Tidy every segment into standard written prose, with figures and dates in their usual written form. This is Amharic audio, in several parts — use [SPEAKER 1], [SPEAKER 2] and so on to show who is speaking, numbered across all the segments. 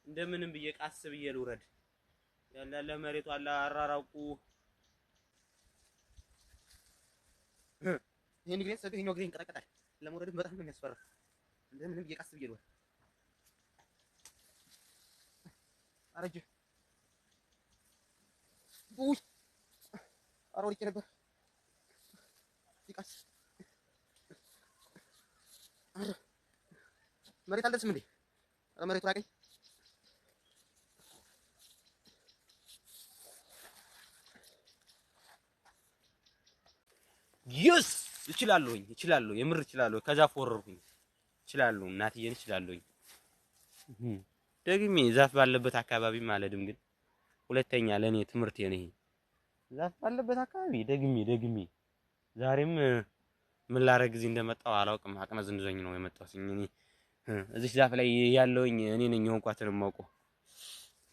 [SPEAKER 1] እንደምንም ብዬ ቃስ ብዬ ልውረድ። ያለ መሬቱ አለ አራራቁ ይሄን ግሬን ሰደኝ ነው ግሬን ቀጠቀጣል። ለመውረድም በጣም ነው የሚያስፈራ። እንደምንም ብዬ ቃስ ብዬ ልውረድ። አረጀ ውይ አሮሪቄ ነበር ሲቃስ መሬት አልደርስም እንዴ? ኧረ መሬቱ ራቀኝ። ይስ እችላለሁ የምር እችላለሁ። ከዛፍ ወረርኩኝ እችላለሁ። እናትዬን እችላለሁኝ። ደግሜ ዛፍ ባለበት አካባቢ ማለድም ግን ሁለተኛ ለኔ ትምህርት የኔ ዛፍ ባለበት አካባቢ ደግሜ ዛሬም ምን ላረግ እዚህ እንደመጣሁ አላውቅም። አቅመዝንዞኝ ነው የመጣሁት። እኔ እዚህ ዛፍ ላይ ያለውኝ እኔ ነኝ የሆንኳትን የማውቀው።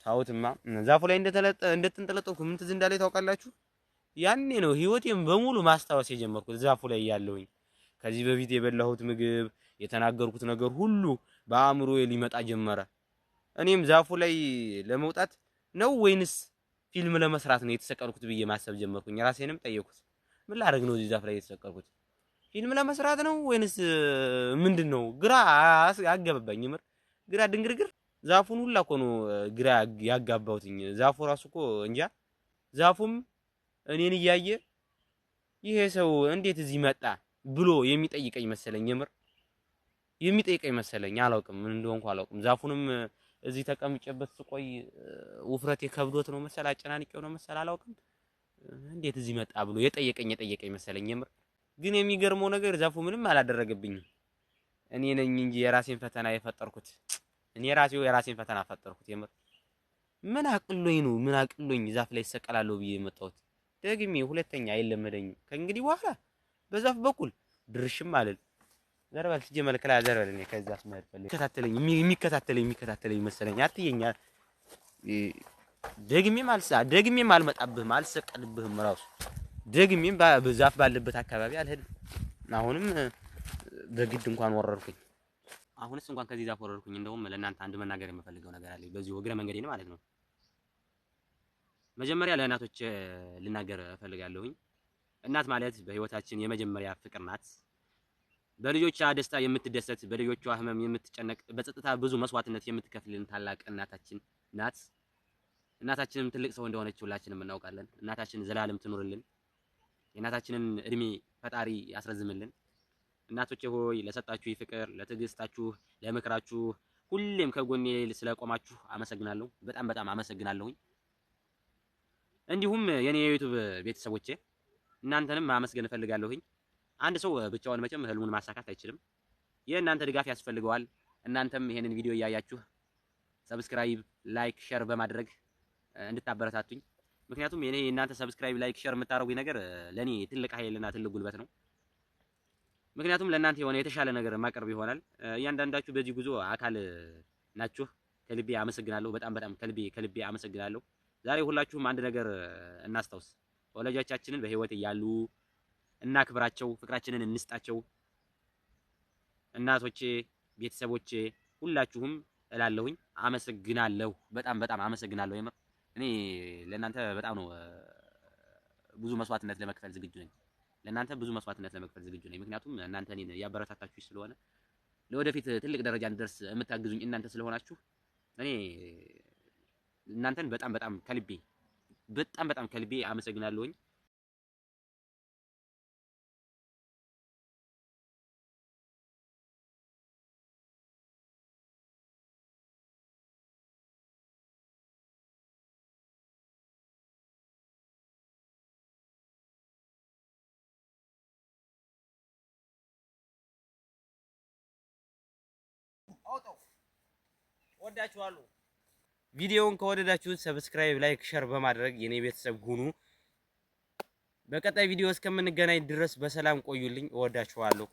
[SPEAKER 1] ታውትማ ዛፉ ላይ እንደተንጠለጠልኩ ምን ትዝ እንዳለኝ ታውቃላችሁ? ያኔ ነው ህይወቴን በሙሉ ማስታወስ የጀመርኩት ዛፉ ላይ ያለውኝ። ከዚህ በፊት የበላሁት ምግብ የተናገርኩት ነገር ሁሉ በአእምሮዬ ሊመጣ ጀመረ። እኔም ዛፉ ላይ ለመውጣት ነው ወይንስ ፊልም ለመስራት ነው የተሰቀልኩት ብዬ ማሰብ ጀመርኩኝ። ራሴንም ጠየኩት። ምን ላደርግ ነው እዚህ ዛፍ ላይ የተሰቀልኩት? ፊልም ለመስራት ነው ወይንስ ምንድነው? ግራ ያጋባኝ ምር ግራ ድንግርግር። ዛፉን ሁላ እኮ ነው ግራ ያጋባውትኝ። ዛፉ ራሱ እኮ እንጃ። ዛፉም እኔን እያየ ይሄ ሰው እንዴት እዚህ መጣ ብሎ የሚጠይቀኝ መሰለኝ። የምር የሚጠይቀኝ መሰለኝ። አላውቅም ምን እንደሆንኩ አላውቅም። ዛፉንም እዚህ ተቀምጬበት ስቆይ ውፍረቴ ከብዶት ነው መሰል አጨናንቄው ነው መሰል አላውቅም። እንዴት እዚህ መጣ ብሎ የጠየቀኝ መሰለኝ። የምር ግን የሚገርመው ነገር ዛፉ ምንም አላደረገብኝም። እኔ ነኝ እንጂ የራሴን ፈተና የፈጠርኩት። እኔ ራሴው የራሴን ፈተና ፈጠርኩት። የምር ምን አቅሎኝ ዛፍ ላይ ይሰቀላለሁ ብዬ የመጣሁት። ደግሜ ሁለተኛ አይለመደኝም ከእንግዲህ በኋላ በዛፍ በኩል ድርሽም አልል። ዘርበል ሲጀመር ከላ ዘርበል እኔ ከዛፍ መሄድ ፈልግ የሚከታተለኝ መሰለኝ። አትየኛ ደግሜም አልመጣብህም አልሰቀልብህም። ራሱ ደግሜም በዛፍ ባለበት አካባቢ አልሄድም። አሁንም በግድ እንኳን ወረርኩኝ። አሁንስ እንኳን ከዚህ ዛፍ ወረርኩኝ። እንደውም ለእናንተ አንድ መናገር የምፈልገው ነገር አለኝ በዚሁ እግረ መንገዴን ማለት ነው። መጀመሪያ ለእናቶች ልናገር እፈልጋለሁኝ። እናት ማለት በህይወታችን የመጀመሪያ ፍቅር ናት። በልጆቿ ደስታ የምትደሰት፣ በልጆቿ ህመም የምትጨነቅ፣ በጸጥታ ብዙ መስዋዕትነት የምትከፍልን ታላቅ እናታችን ናት። እናታችንም ትልቅ ሰው እንደሆነች ሁላችንም እናውቃለን። እናታችን ዘላለም ትኑርልን። የእናታችንን እድሜ ፈጣሪ ያስረዝምልን። እናቶቼ ሆይ ለሰጣችሁ ፍቅር፣ ለትዕግስታችሁ፣ ለምክራችሁ ሁሌም ከጎኔ ስለቆማችሁ አመሰግናለሁ። በጣም አመሰግናለሁኝ። እንዲሁም የኔ የዩቲዩብ ቤተሰቦቼ እናንተንም ማመስገን እፈልጋለሁኝ። አንድ ሰው ብቻውን መቼም ህልሙን ማሳካት አይችልም። የእናንተ ድጋፍ ያስፈልገዋል። እናንተም ይሄንን ቪዲዮ እያያችሁ ሰብስክራይብ፣ ላይክ፣ ሼር በማድረግ እንድታበረታቱኝ። ምክንያቱም የእናንተ ሰብስክራይብ፣ ላይክ፣ ሼር የምታደርጉኝ ነገር ለኔ ትልቅ ኃይልና ትልቅ ጉልበት ነው። ምክንያቱም ለእናንተ የሆነ የተሻለ ነገር ማቀርብ ይሆናል። እያንዳንዳችሁ በዚህ ጉዞ አካል ናችሁ። ከልቤ አመሰግናለሁ። በጣም ከልቤ አመሰግናለሁ። ዛሬ ሁላችሁም አንድ ነገር እናስታውስ። ወላጆቻችንን በህይወት እያሉ እናክብራቸው፣ ፍቅራችንን እንስጣቸው። እናቶቼ፣ ቤተሰቦቼ ሁላችሁም እላለሁኝ አመሰግናለሁ። በጣም አመሰግናለሁ። የምር እኔ ለእናንተ በጣም ነው ብዙ መስዋዕትነት ለመክፈል ዝግጁ ነኝ። ምክንያቱም እናንተ እኔን ያበረታታችሁ ስለሆነ ለወደፊት ትልቅ ደረጃ እንድደርስ የምታግዙኝ እናንተ ስለሆናችሁ እኔ እናንተን በጣም ከልቤ አመሰግናለሁኝ። ወዳችኋለሁ። ቪዲዮውን ከወደዳችሁት ሰብስክራይብ፣ ላይክ፣ ሼር በማድረግ የኔ ቤተሰብ ሁኑ። በቀጣይ ቪዲዮ እስከምንገናኝ ድረስ በሰላም ቆዩልኝ። እወዳችኋለሁ።